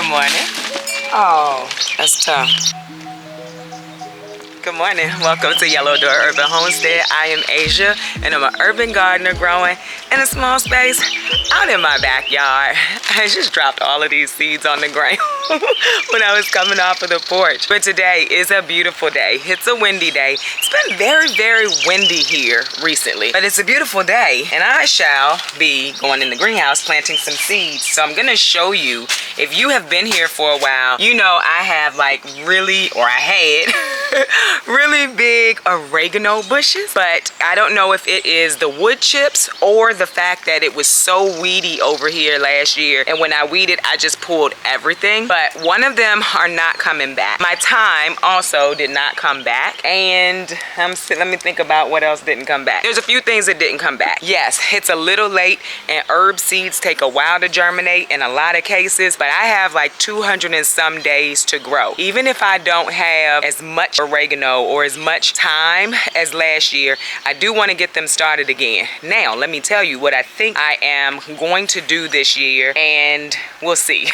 Good morning. Oh, that's tough. Good morning. Welcome to Yellow Door Urban Homestead. I am Asia, and I'm an urban gardener growing in a small space out in my backyard. I just dropped all of these seeds on the ground when I was coming off of the porch. But today is a beautiful day. It's a windy day. It's been very, very windy here recently, but it's a beautiful day, and I shall be going in the greenhouse planting some seeds. So I'm gonna show you, if you have been here for a while, you know I have I had really big oregano bushes, but I don't know if it is the wood chips or the fact that it was so weedy over here last year, and when I weeded I just pulled everything. But one of them are not coming back. My thyme also did not come back, and let me think about what else didn't come back. There's a few things that didn't come back. Yes, it's a little late, and herb seeds take a while to germinate in a lot of cases, but I have like 200 and some days to grow. Even if I don't have as much oregano or as much time as last year, I do want to get them started again. Now, let me tell you what I think I am going to do this year, and we'll see.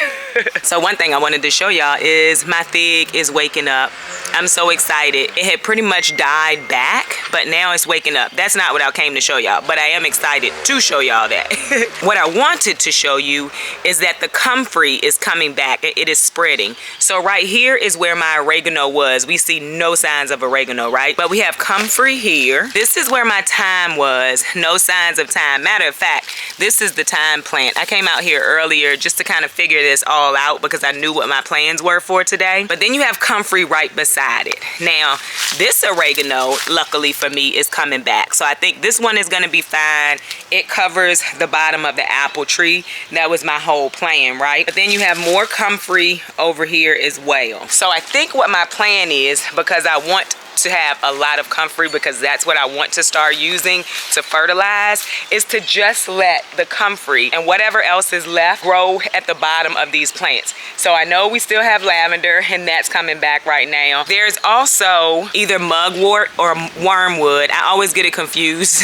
So one thing I wanted to show y'all is my fig is waking up. I'm so excited. It had pretty much died back, but now it's waking up. That's not what I came to show y'all, but I am excited to show y'all that. What I wanted to show you is that the comfrey is coming back. It is spreading. So right here is where my oregano was. We see no signs of oregano, right? But we have comfrey here. This is where my thyme was. No signs of thyme. Matter of fact, this is the thyme plant. I came out here earlier just to kind of figure this all out because I knew what my plans were for today. But then you have comfrey right beside it. Now, this oregano, luckily for me, is coming back. So I think this one is going to be fine. It covers the bottom of the apple tree. That was my whole plan, right? But then you have more comfrey over here as well. So I think what my plan is, because I want to have a lot of comfrey, because that's what I want to start using to fertilize, is to just let the comfrey and whatever else is left grow at the bottom of these plants. So I know we still have lavender, and that's coming back right now. There's also either mugwort or wormwood. I always get it confused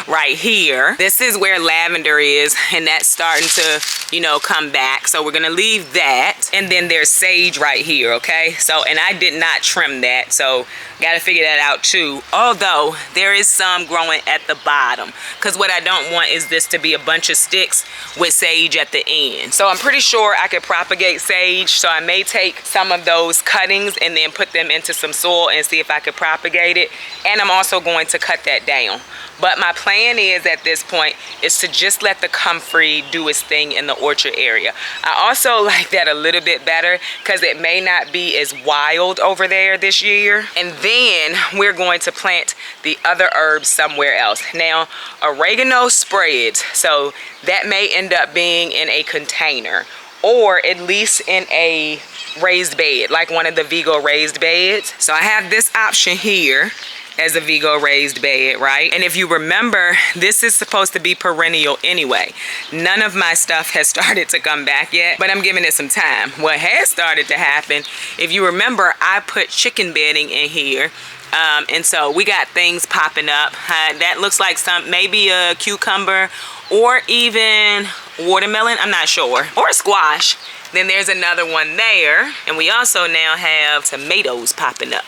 right here. This is where lavender is, and that's starting to, you know, come back. So we're gonna leave that. And then there's sage right here, okay? So, and I did not trim that, so gotta figure that out too. Although there is some growing at the bottom, because what I don't want is this to be a bunch of sticks with sage at the end. So I'm pretty sure I could propagate sage, so I may take some of those cuttings and then put them into some soil and see if I could propagate it. And I'm also going to cut that down. But my plan is at this point is to just let the comfrey do its thing in the orchard area. I also like that a little bit better because it may not be as wild over there this year. And then we're going to plant the other herbs somewhere else. Now, oregano spreads, so that may end up being in a container or at least in a raised bed, like one of the Vigo raised beds. So I have this option here as a Vigo raised bed, right? And if you remember, this is supposed to be perennial anyway. None of my stuff has started to come back yet, but I'm giving it some time. What has started to happen, if you remember, I put chicken bedding in here. And so we got things popping up. That looks like maybe a cucumber or even watermelon, I'm not sure, or a squash. Then there's another one there, and we also now have tomatoes popping up.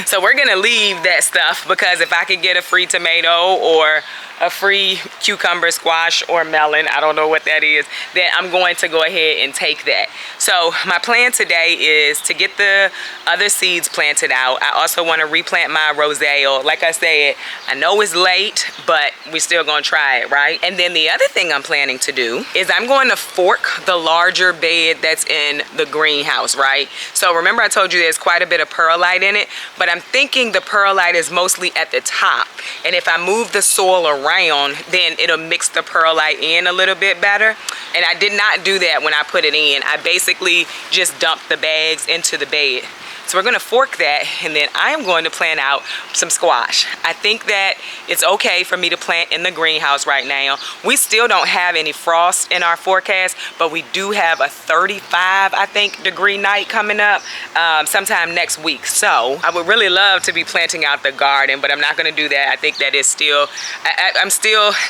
So we're gonna leave that stuff, because if I could get a free tomato or a free cucumber, squash, or melon, I don't know what that is, then I'm going to go ahead and take that. So my plan today is to get the other seeds planted out. I also want to replant my roselle. Like I said, I know it's late, but we're still gonna try it, right? And then the other thing I'm planning to do is I'm going to fork the larger bed that's in the greenhouse, right? So remember I told you there's quite a bit of perlite in it, but I'm thinking the perlite is mostly at the top. And if I move the soil around, then it'll mix the perlite in a little bit better. And I did not do that when I put it in. I basically just dumped the bags into the bed. So we're gonna fork that, and then I am going to plant out some squash. I think that it's okay for me to plant in the greenhouse right now. We still don't have any frost in our forecast, but we do have a 35, I think, degree night coming up sometime next week. So I would really love to be planting out the garden, but I'm not gonna do that. I think that is still,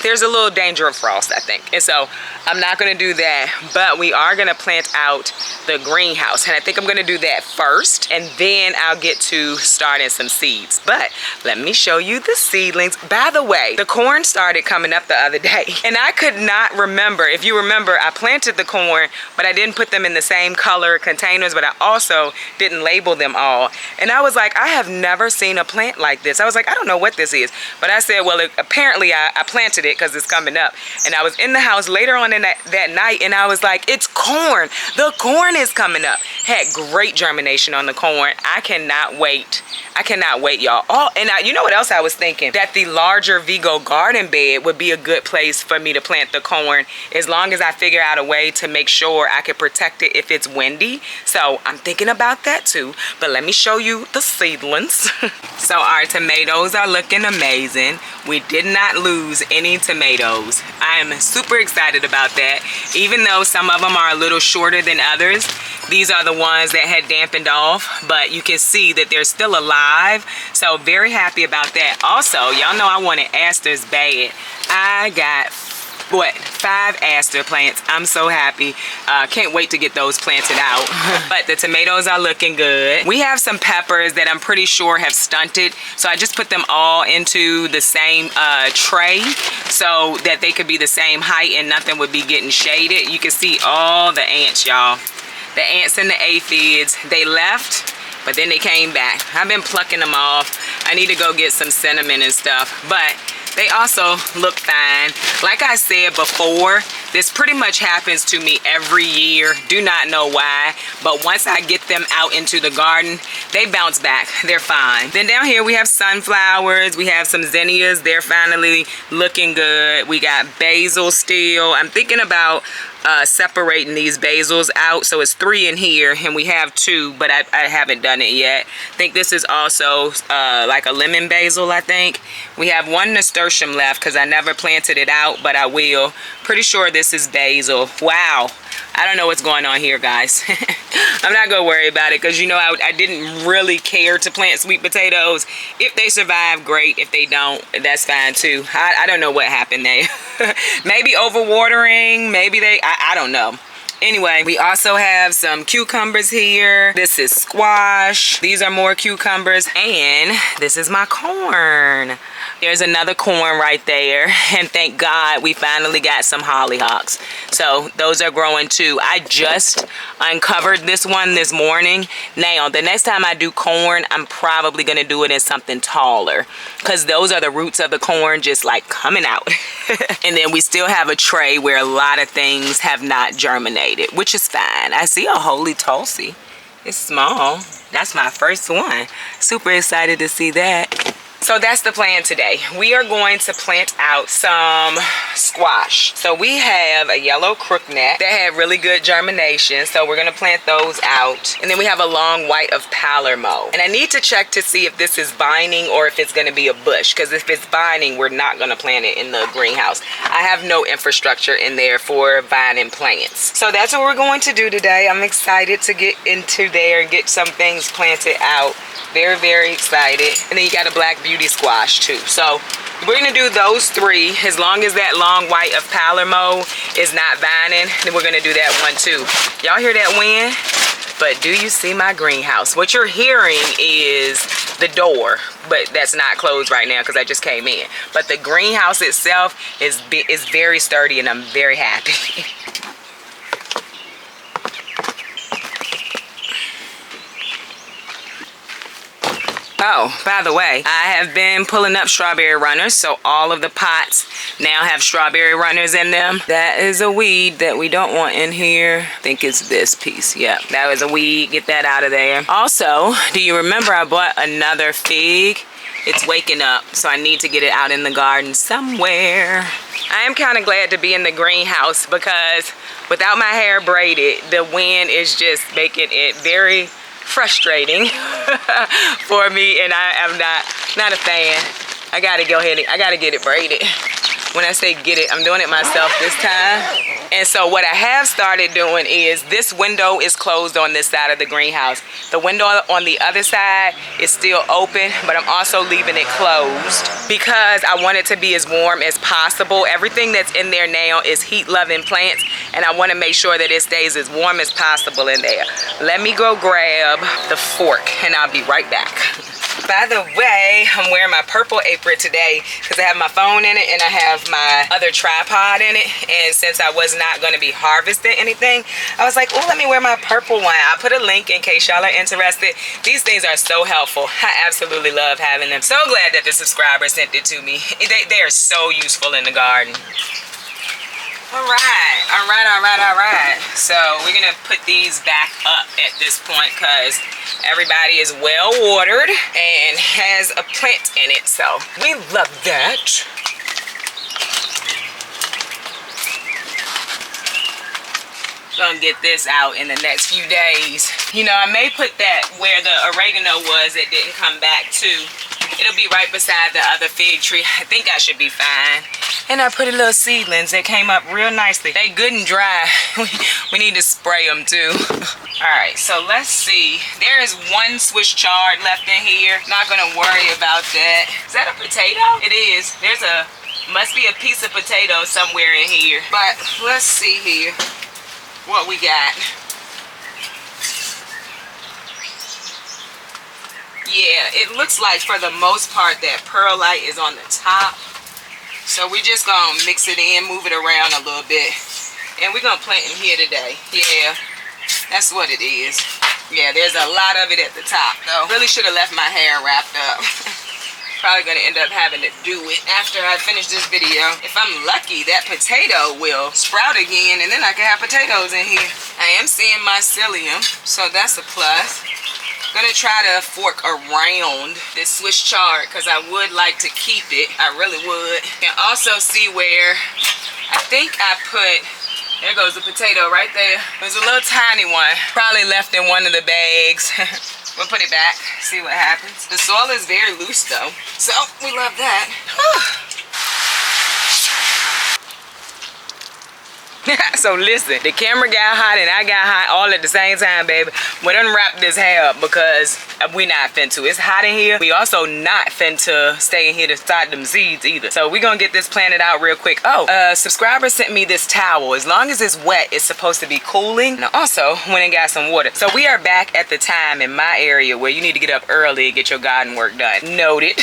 there's a little danger of frost, I think. And so I'm not gonna do that, but we are gonna plant out the greenhouse. And I think I'm gonna do that first, and then I'll get to starting some seeds. But let me show you the seedlings. By the way, the corn started coming up the other day, and I could not remember. If you remember, I planted the corn, but I didn't put them in the same color containers, but I also didn't label them all. And I was like, I have never seen a plant like this. I was like, I don't know what this is. But I said, well, apparently I planted it because it's coming up. And I was in the house later on in that night, and I was like, it's corn. The corn is coming up. Had great germination on the corn. I cannot wait. I cannot wait, y'all. Oh, and you know what else I was thinking? That the larger Vigo garden bed would be a good place for me to plant the corn, as long as I figure out a way to make sure I can protect it if it's windy. So I'm thinking about that too. But let me show you the seedlings. So our tomatoes are looking amazing. We did not lose any tomatoes. I am super excited about that. Even though some of them are a little shorter than others, these are the ones that had dampened off, but you can see that they're still alive. So very happy about that. Also, y'all know I wanted asters bad. I got 5 aster plants. I'm so happy. Can't wait to get those planted out. But the tomatoes are looking good. We have some peppers that I'm pretty sure have stunted, so I just put them all into the same tray so that they could be the same height and nothing would be getting shaded. You can see all the ants, y'all. The ants and the aphids, they left, but then they came back. I've been plucking them off. I need to go get some cinnamon and stuff, but they also look fine. Like I said before, this pretty much happens to me every year. Do not know why, but once I get them out into the garden, they bounce back. They're fine. Then down here we have sunflowers. We have some zinnias. They're finally looking good. We got basil still. I'm thinking about separating these basils out. So it's 3 in here, and we have 2, but I haven't done it yet. I think this is also like a lemon basil, I think. We have 1 nasturtium left because I never planted it out, but I will. Pretty sure this is basil. Wow. I don't know what's going on here, guys. I'm not gonna worry about it because, you know, I didn't really care to plant sweet potatoes. If they survive, great. If they don't, that's fine too. I don't know what happened there. Maybe overwatering, maybe I don't know. Anyway, we also have some cucumbers here. This is squash. These are more cucumbers. And this is my corn. There's another corn right there. And thank God we finally got some hollyhocks. So those are growing too. I just uncovered this one this morning. Now, the next time I do corn, I'm probably going to do it in something taller, because those are the roots of the corn just like coming out. And then we still have a tray where a lot of things have not germinated, which is fine. I see a holy Tulsi. It's small. That's my first one. Super excited to see that. So that's the plan today. We are going to plant out some squash. So we have a yellow crookneck that had really good germination. So we're gonna plant those out. And then we have a long white of Palermo. And I need to check to see if this is vining or if it's gonna be a bush. Because if it's vining, we're not gonna plant it in the greenhouse. I have no infrastructure in there for vining plants. So that's what we're going to do today. I'm excited to get into there and get some things planted out. Very, very excited. And then you got a black beauty squash too. So we're gonna do those 3. As long as that long white of Palermo is not vining, then we're gonna do that one too. Y'all hear that wind? But do you see my greenhouse? What you're hearing is the door, but that's not closed right now because I just came in. But the greenhouse itself is very sturdy, and I'm very happy. Oh, by the way, I have been pulling up strawberry runners, so all of the pots now have strawberry runners in them. That is a weed that we don't want in here. I think it's this piece. Yeah, that was a weed. Get that out of there. Also, do you remember I bought another fig? It's waking up, so I need to get it out in the garden somewhere. I am kind of glad to be in the greenhouse because without my hair braided, the wind is just making it very frustrating for me, and I am not a fan. I gotta go ahead and I gotta get it braided. When I say get it, I'm doing it myself this time. And so what I have started doing is, this window is closed on this side of the greenhouse. The window on the other side is still open, but I'm also leaving it closed because I want it to be as warm as possible. Everything that's in there now is heat-loving plants, and I want to make sure that it stays as warm as possible in there. Let me go grab the fork, and I'll be right back. By the way, I'm wearing my purple apron today because I have my phone in it and I have my other tripod in it. And since I was not going to be harvesting anything, I was like, oh, let me wear my purple one. I'll put a link in case y'all are interested. These things are so helpful. I absolutely love having them. So glad that the subscriber sent it to me. They are so useful in the garden. All right. So we're gonna put these back up at this point because everybody is well watered and has a plant in it. So we love that. Gonna get this out in the next few days. You know, I may put that where the oregano was that didn't come back too. It'll be right beside the other fig tree. I think I should be fine. And I put a little seedlings that came up real nicely. They good and dry. We need to spray them too. All right, so let's see. There is one Swiss chard left in here. Not gonna worry about that. Is that a potato? It is. Must be a piece of potato somewhere in here. But let's see here what we got. Yeah, it looks like for the most part that perlite is on the top. So we're just gonna mix it in, move it around a little bit. And we're gonna plant in here today. Yeah, that's what it is. Yeah, there's a lot of it at the top though. Really should have left my hair wrapped up. Probably gonna end up having to do it after I finish this video. If I'm lucky, that potato will sprout again and then I can have potatoes in here. I am seeing mycelium, so that's a plus. Gonna try to fork around this Swiss chard because I would like to keep it. I really would. Can also see where I think I put, there goes the potato right there. There's a little tiny one, probably left in one of the bags. We'll put it back, see what happens. The soil is very loose though, so we love that. So listen, the camera got hot and I got hot all at the same time, baby. We done wrap this hair up because we not finna. It's hot in here. We also not finna stay in here to start them seeds either. So we gonna get this planted out real quick. Oh, subscriber sent me this towel. As long as it's wet, it's supposed to be cooling. And also went and got some water. So we are back at the time in my area where you need to get up early and get your garden work done. Noted.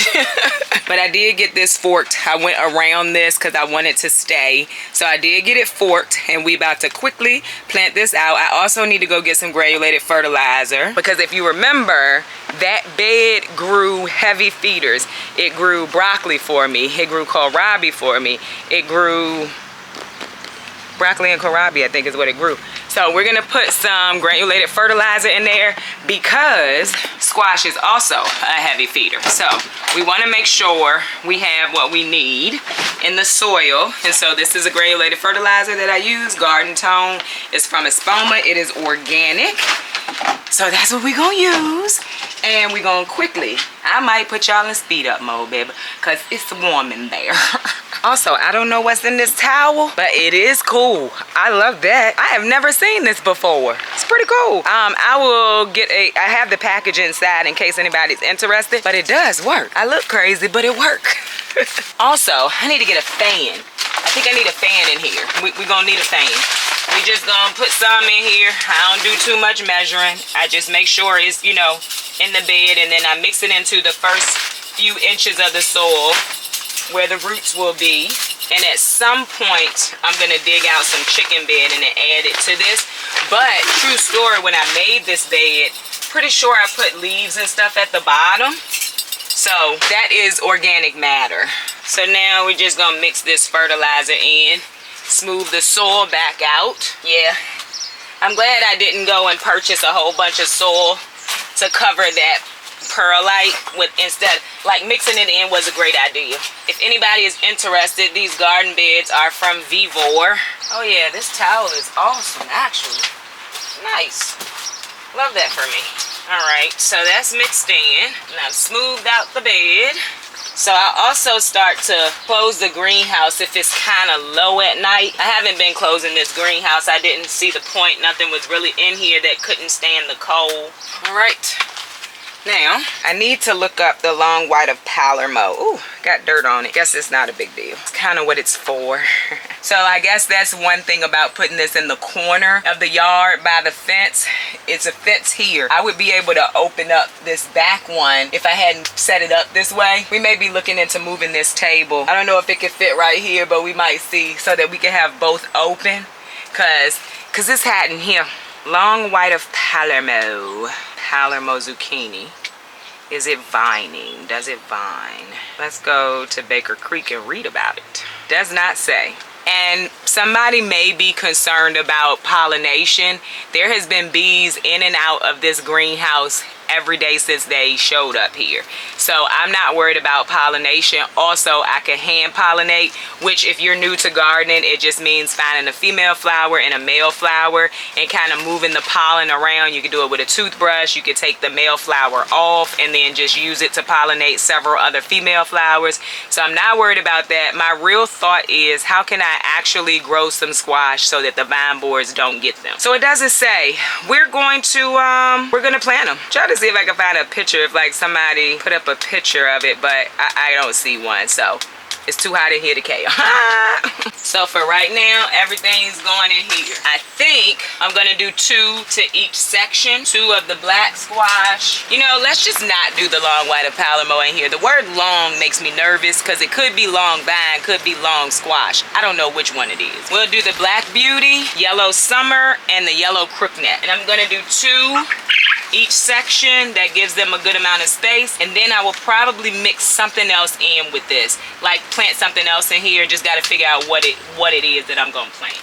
But I did get this forked. I went around this because I wanted to stay. So I did get it forked and we about to quickly plant this out. I also need to go get some granulated fertilizer because if you remember, that bed grew heavy feeders. It grew broccoli for me. It grew kohlrabi for me. It grew broccoli and kohlrabi, I think is what it grew. So we're gonna put some granulated fertilizer in there because squash is also a heavy feeder. So we wanna make sure we have what we need in the soil. And so this is a granulated fertilizer that I use, Garden Tone. It's from Espoma, it is organic. So that's what we're gonna use. And we're gonna quickly, I might put y'all in speed up mode, baby, because it's warm in there. Also, I don't know what's in this towel, but it is cool. I love that. I have never seen this before. It's pretty cool. I will get I have the package inside in case anybody's interested, but it does work. I look crazy, but it works. Also, I need to get a fan. I think I need a fan in here. We're gonna need a fan. We just gonna put some in here. I don't do too much measuring. I just make sure it's, you know, in the bed, and then I mix it into the first few inches of the soil where the roots will be. And at some point, I'm gonna dig out some chicken bed and then add it to this. But true story, when I made this bed, pretty sure I put leaves and stuff at the bottom. So that is organic matter. So now we're just gonna mix this fertilizer in, smooth the soil back out. Yeah, I'm glad I didn't go and purchase a whole bunch of soil to cover that perlite with, instead, like mixing it in was a great idea. If anybody is interested, these garden beds are from Vivor. Oh yeah, this towel is awesome actually. Nice. Love that for me. All right, so that's mixed in, and I've smoothed out the bed. So I also start to close the greenhouse if it's kind of low at night. I haven't been closing this greenhouse. I didn't see the point. Nothing was really in here that couldn't stand the cold. All right. Now, I need to look up the long white of Palermo. Ooh, got dirt on it. Guess it's not a big deal. It's kind of what it's for. So I guess that's one thing about putting this in the corner of the yard by the fence. It's a fence here. I would be able to open up this back one if I hadn't set it up this way. We may be looking into moving this table. I don't know if it could fit right here, but we might see so that we can have both open. Cause this hat in here, long white of Palermo. Palermo zucchini. Is it vining? Does it vine? Let's go to Baker Creek and read about it. Does not say. And somebody may be concerned about pollination. There has been bees in and out of this greenhouse every day since they showed up here. So I'm not worried about pollination. Also, I can hand pollinate, which if you're new to gardening, it just means finding a female flower and a male flower and kind of moving the pollen around. You can do it with a toothbrush. You can take the male flower off and then just use it to pollinate several other female flowers. So I'm not worried about that. My real thought is, how can I actually grow some squash so that the vine borers don't get them? So it doesn't say. We're going to plant them. Try to see if I can find a picture, if like somebody put up a picture of it, but I don't see one, so it's too hot in here to kill. So for right now, everything's going in here. I think I'm gonna do 2 to each section, 2 of the black squash. You know, let's just not do the long white of Palermo in here. The word long makes me nervous because it could be long vine, could be long squash. I don't know which one it is. We'll do the black beauty, yellow summer, and the yellow crookneck. And I'm gonna do 2 each section. That gives them a good amount of space, and then I will probably mix something else in with this, like plant something else in here. Just got to figure out what it is that I'm gonna plant.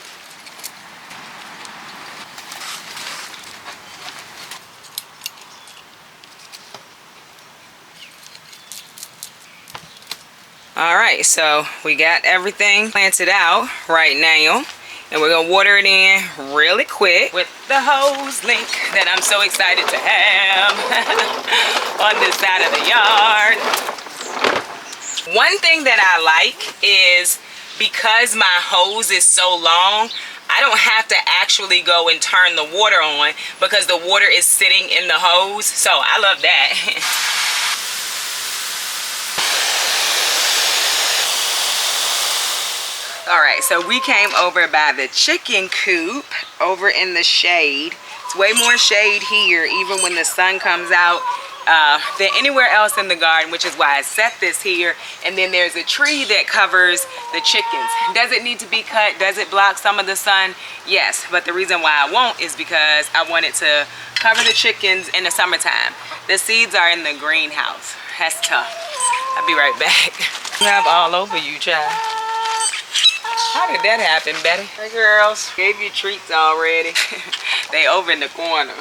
All right, so we got everything planted out right now. And we're gonna water it in really quick with the hose link that I'm so excited to have on this side of the yard. One thing that I like is, because my hose is so long, I don't have to actually go and turn the water on because the water is sitting in the hose. So I love that. All right, so we came over by the chicken coop over in the shade. It's way more shade here, even when the sun comes out, than anywhere else in the garden, which is why I set this here. And then there's a tree that covers the chickens. Does it need to be cut? Does it block some of the sun? Yes, but the reason why I won't is because I wanted to cover the chickens in the summertime. The seeds are in the greenhouse. That's tough. I'll be right back. You have all over you, child. How did that happen, Betty? Hey girls, gave you treats already. They over in the corner.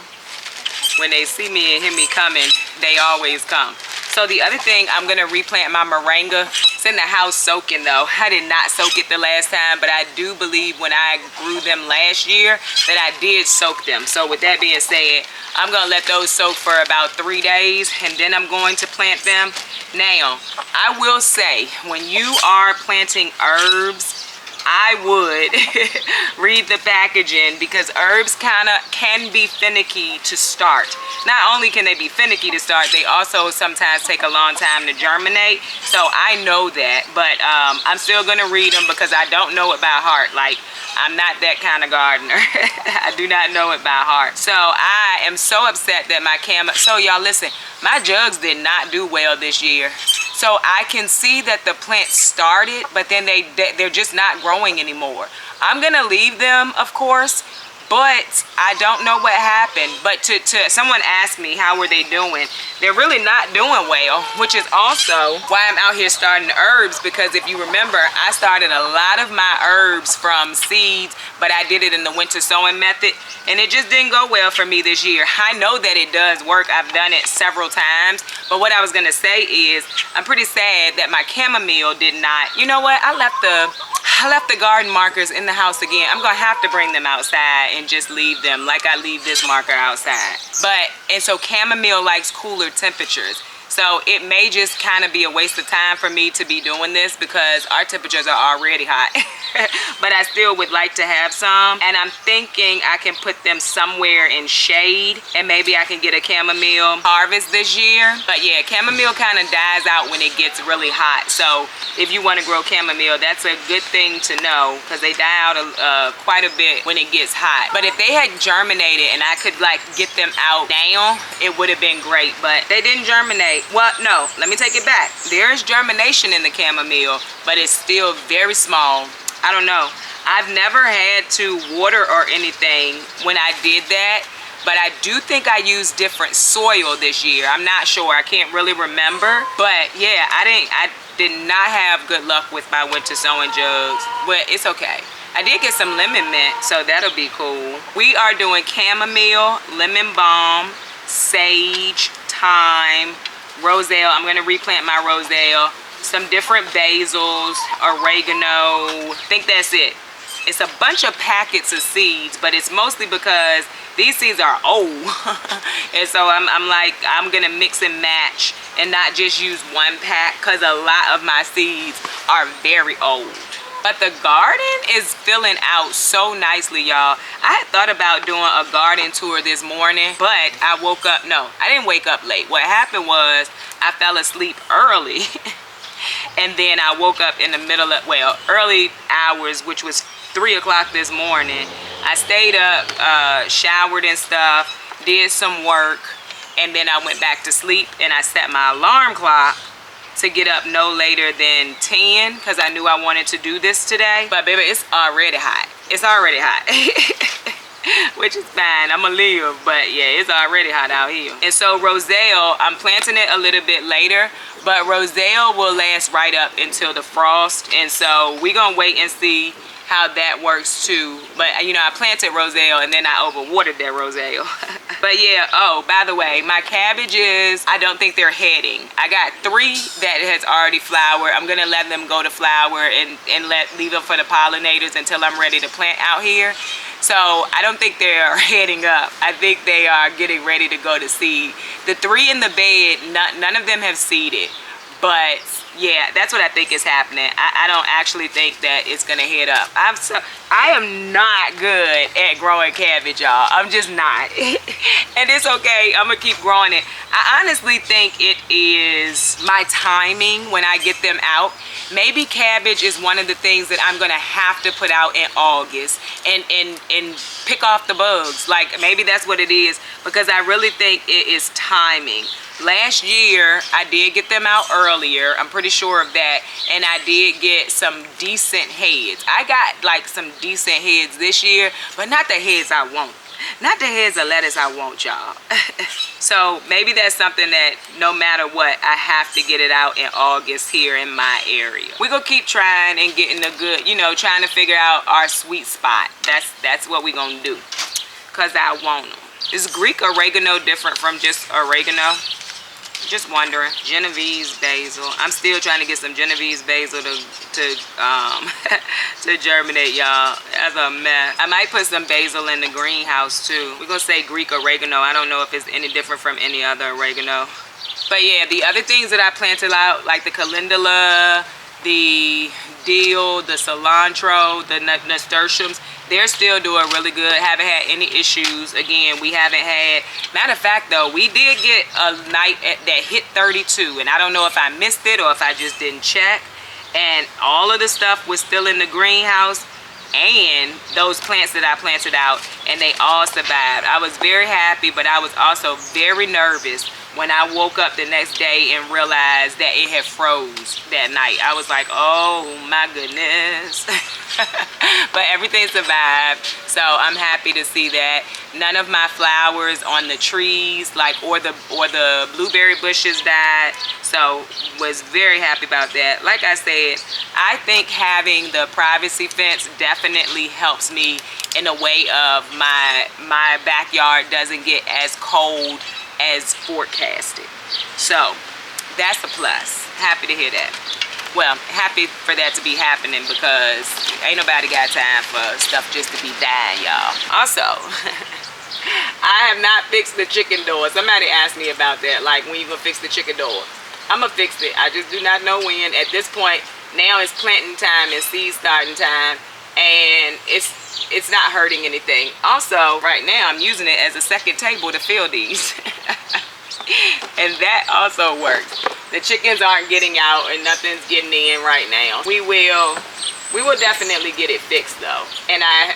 When they see me and hear me coming, they always come. So the other thing, I'm gonna replant my moringa. It's in the house soaking though. I did not soak it the last time, but I do believe when I grew them last year that I did soak them. So with that being said, I'm gonna let those soak for about 3 days, and then I'm going to plant them. Now, I will say, when you are planting herbs, I would read the packaging, because herbs can be finicky to start. Not only can they be finicky to start, they also sometimes take a long time to germinate. So I know that, but I'm still gonna read them because I don't know it by heart. Like, I'm not that kind of gardener. I do not know it by heart. So I am so upset that my so y'all listen, my jugs did not do well this year. So I can see that the plants started, but then they're just not growing anymore. I'm gonna leave them, of course, but I don't know what happened. But to someone asked me how were they doing, they're really not doing well, which is also why I'm out here starting herbs, because if you remember, I started a lot of my herbs from seeds, but I did it in the winter sowing method, and it just didn't go well for me this year. I know that it does work. I've done it several times, but what I was gonna say is I'm pretty sad that my chamomile did not, you know what, I left the I left the garden markers in the house again. I'm gonna have to bring them outside and just leave them like I leave this marker outside. And so chamomile likes cooler temperatures. So it may just kind of be a waste of time for me to be doing this because our temperatures are already hot. But I still would like to have some. And I'm thinking I can put them somewhere in shade and maybe I can get a chamomile harvest this year. But yeah, chamomile kind of dies out when it gets really hot. So if you want to grow chamomile, that's a good thing to know because they die out quite a bit when it gets hot. But if they had germinated and I could like get them out now, it would have been great. But they didn't germinate. Well, no, let me take it back. There is germination in the chamomile, but it's still very small. I don't know. I've never had to water or anything when I did that, but I do think I used different soil this year. I'm not sure. I can't really remember. But yeah, I did not have good luck with my winter sowing jugs, but it's okay. I did get some lemon mint, so that'll be cool. We are doing chamomile, lemon balm, sage, thyme, roselle. I'm gonna replant my roselle, some different basils, oregano. I think that's it. It's a bunch of packets of seeds, but it's mostly because these seeds are old. And so I'm like, I'm gonna mix and match and not just use one pack because a lot of my seeds are very old. But the garden is filling out so nicely, y'all. I had thought about doing a garden tour this morning, but I woke up, no, I didn't wake up late. What happened was I fell asleep early and then I woke up in the middle of, well, early hours, which was 3 o'clock this morning. I stayed up, showered and stuff, did some work, and then I went back to sleep and I set my alarm clock to get up no later than 10 because I knew I wanted to do this today. But baby, it's already hot. It's already hot. Which is fine, I'ma live, but yeah, it's already hot out here. And so roselle, I'm planting it a little bit later, but roselle will last right up until the frost. And so we're gonna wait and see how that works too. But you know, I planted roselle and then I overwatered that roselle. But yeah, oh, by the way, my cabbages, I don't think they're heading. I got 3 that has already flowered. I'm gonna let them go to flower and leave them for the pollinators until I'm ready to plant out here. So I don't think they're heading up. I think they are getting ready to go to seed. The 3 in the bed, none of them have seeded. But yeah, that's what I think is happening. I don't actually think that it's gonna head up. I am not good at growing cabbage, y'all. I'm just not. And it's okay, I'm gonna keep growing it. I honestly think it is my timing when I get them out. Maybe cabbage is one of the things that I'm gonna have to put out in August and pick off the bugs. Like maybe that's what it is, because I really think it is timing. Last year, I did get them out earlier. I'm pretty sure of that. And I did get some decent heads. I got like some decent heads this year, but not the heads I want. Not the heads of lettuce I want, y'all. So maybe that's something that no matter what, I have to get it out in August here in my area. We're gonna keep trying and getting the good, you know, trying to figure out our sweet spot. That's what we're gonna do, because I want them. Is Greek oregano different from just oregano? Just wondering. Genovese basil. I'm still trying to get some Genovese basil to germinate, y'all. That's a mess. I might put some basil in the greenhouse too. We're gonna say Greek oregano. I don't know if it's any different from any other oregano. But yeah, the other things that I planted out, like the calendula, the dill, the cilantro, the nasturtiums, they're still doing really good. Haven't had any issues. Again, we haven't had, matter of fact though, we did get a night that hit 32, and I don't know if I missed it or if I just didn't check, and all of the stuff was still in the greenhouse and those plants that I planted out, and they all survived. I was very happy, but I was also very nervous when I woke up the next day and realized that it had froze that night. I was like, oh my goodness. But everything survived, so I'm happy to see that. None of my flowers on the trees, or the blueberry bushes died, so was very happy about that. Like I said, I think having the privacy fence definitely helps me in a way of my backyard doesn't get as cold as forecasted. So that's a plus. Happy to hear that. Well, happy for that to be happening because ain't nobody got time for stuff just to be dying, y'all. Also, I have not fixed the chicken door. Somebody asked me about that, like when you gonna fix the chicken door. I'm gonna fix it. I just do not know when. At this point, now it's planting time and seed starting time, and it's not hurting anything. Also, right now I'm using it as a second table to fill these. And that also works. The chickens aren't getting out and nothing's getting in right now. We will definitely get it fixed though. And I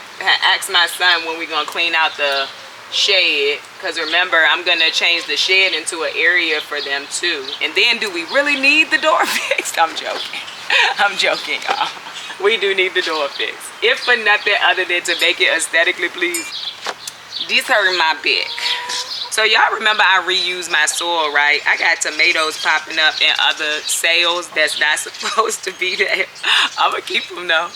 asked my son when we're gonna clean out the shed, because remember, I'm gonna change the shed into an area for them too. And then, do we really need the door fixed? I'm joking. I'm joking, y'all. We do need the door fixed, if for nothing other than to make it aesthetically pleasing. This hurt my back. So y'all remember I reused my soil, right? I got tomatoes popping up in other sales that's not supposed to be there. I'm gonna keep them though.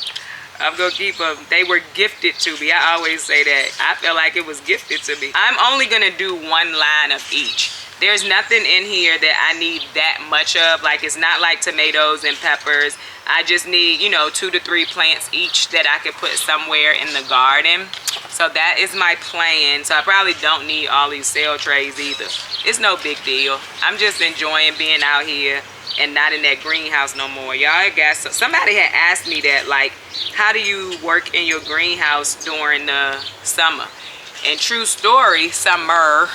I'm gonna keep them. They were gifted to me. I always say that. I feel like it was gifted to me. I'm only gonna do one line of each. There's nothing in here that I need that much of. Like, it's not like tomatoes and peppers. I just need, you know, 2 to 3 plants each that I could put somewhere in the garden. So that is my plan. So I probably don't need all these sale trays either. It's no big deal. I'm just enjoying being out here and not in that greenhouse no more. Y'all got somebody had asked me that, like, how do you work in your greenhouse during the summer? And true story, summer.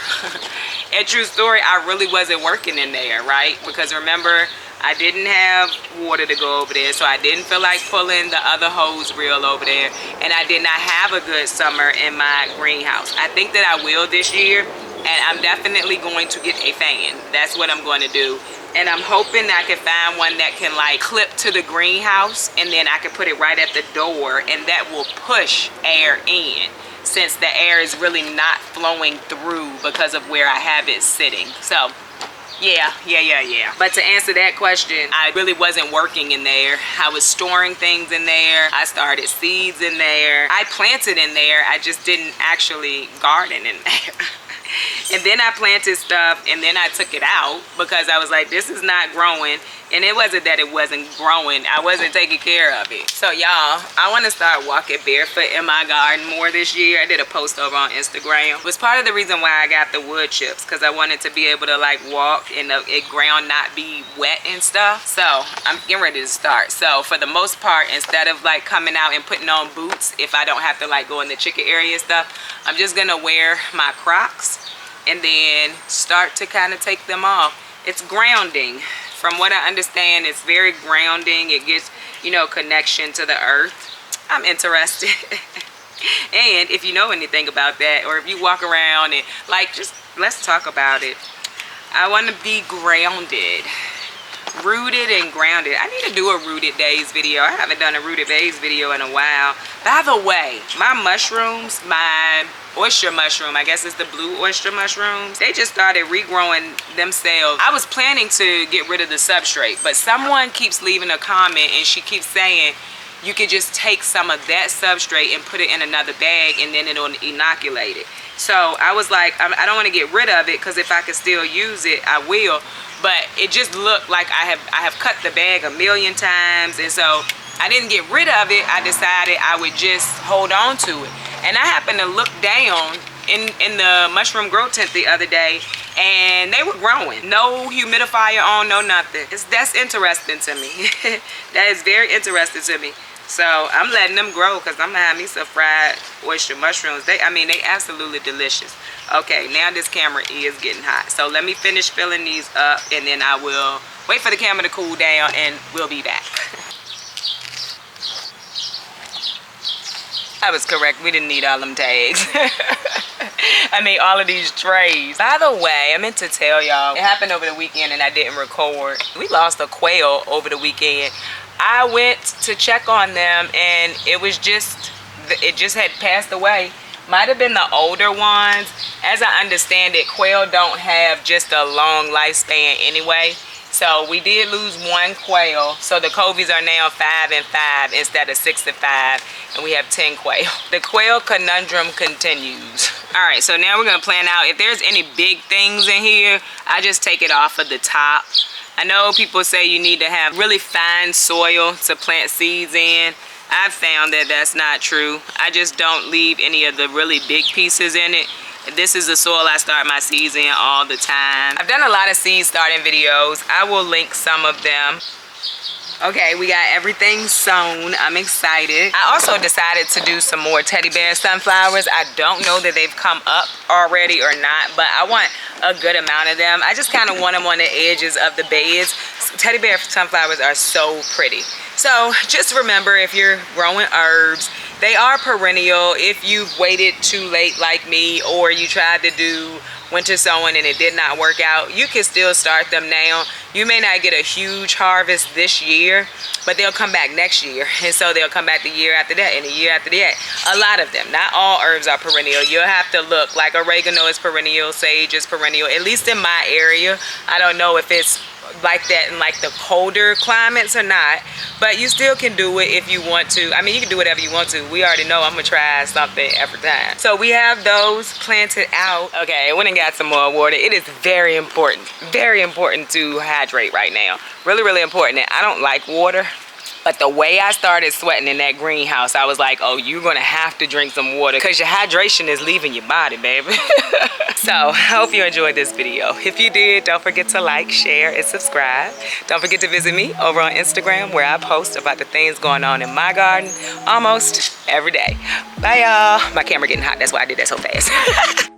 And true story, I really wasn't working in there, right? Because remember, I didn't have water to go over there, so I didn't feel like pulling the other hose reel over there, and I did not have a good summer in my greenhouse. I think that I will this year, and I'm definitely going to get a fan. That's what I'm going to do. And I'm hoping I can find one that can like clip to the greenhouse, and then I can put it right at the door, and that will push air in, since the air is really not flowing through because of where I have it sitting. So yeah. But to answer that question, I really wasn't working in there. I was storing things in there. I started seeds in there. I planted in there. I just didn't actually garden in there. And then I planted stuff, and then I took it out because I was like, this is not growing. And it wasn't that it wasn't growing. I wasn't taking care of it. So y'all, I want to start walking barefoot in my garden more this year. I did a post over on Instagram. It was part of the reason why I got the wood chips, because I wanted to be able to like walk and the ground not be wet and stuff. So I'm getting ready to start. So for the most part, instead of like coming out and putting on boots, if I don't have to like go in the chicken area and stuff, I'm just gonna wear my Crocs and then start to kind of take them off. It's grounding. From what I understand, it's very grounding. It gives, you know, connection to the earth. I'm interested. And if you know anything about that, or if you walk around and like, just let's talk about it. I want to be grounded. Rooted and grounded. I need to do a rooted days video. I haven't done a rooted days video in a while. By the way, my mushrooms, my oyster mushroom, I guess it's the blue oyster mushrooms, they just started regrowing themselves. I was planning to get rid of the substrate, but someone keeps leaving a comment and she keeps saying you could just take some of that substrate and put it in another bag and then it'll inoculate it. So I was like, I don't want to get rid of it, because if I can still use it, I will. But it just looked like I have cut the bag a million times, and so I didn't get rid of it. I decided I would just hold on to it. And I happened to look down in the mushroom grow tent the other day, and they were growing. No humidifier on, no nothing. That's interesting to me. That is very interesting to me. So I'm letting them grow, because I'm gonna have me some fried oyster mushrooms. They absolutely delicious. Okay, now this camera is getting hot. So let me finish filling these up, and then I will wait for the camera to cool down, and we'll be back. I was correct, we didn't need all them tags. I mean, all of these trays. By the way, I meant to tell y'all, it happened over the weekend and I didn't record. We lost a quail over the weekend. I went to check on them, and it just had passed away. Might have been the older ones. As I understand it, quail don't have just a long lifespan anyway. So we did lose one quail. So the covies are now 5 and 5 instead of 6 and 5, and we have 10 quail. The quail conundrum continues. All right, so now we're gonna plan out if there's any big things in here. I just take it off of the top. I know people say you need to have really fine soil to plant seeds in. I've found that that's not true. I just don't leave any of the really big pieces in it. This is the soil I start my seeds in all the time. I've done a lot of seed starting videos. I will link some of them. Okay, we got everything sown. I'm excited. I also decided to do some more teddy bear sunflowers. I don't know that they've come up already or not, but I want a good amount of them. I just kind of want them on the edges of the beds. Teddy bear sunflowers are so pretty. So just remember, if you're growing herbs, they are perennial. If you've waited too late like me, or you tried to do winter sowing and it did not work out, you can still start them now. You may not get a huge harvest this year, but they'll come back next year, and so they'll come back the year after that and the year after that. A lot of them, not all herbs are perennial. You'll have to look. Like oregano is perennial, sage is perennial, at least in my area. I don't know if it's like that in like the colder climates or not, but you still can do it if you want to. I mean, you can do whatever you want to. We already know I'm gonna try something every time. So we have those planted out. Okay, I went and got some more water. It is very important to hydrate right now. Really, really important. I don't like water, but the way I started sweating in that greenhouse, I was like, oh, you're gonna have to drink some water because your hydration is leaving your body, baby. So I hope you enjoyed this video. If you did, don't forget to like, share, and subscribe. Don't forget to visit me over on Instagram, where I post about the things going on in my garden almost every day. Bye, y'all. My camera getting hot, that's why I did that so fast.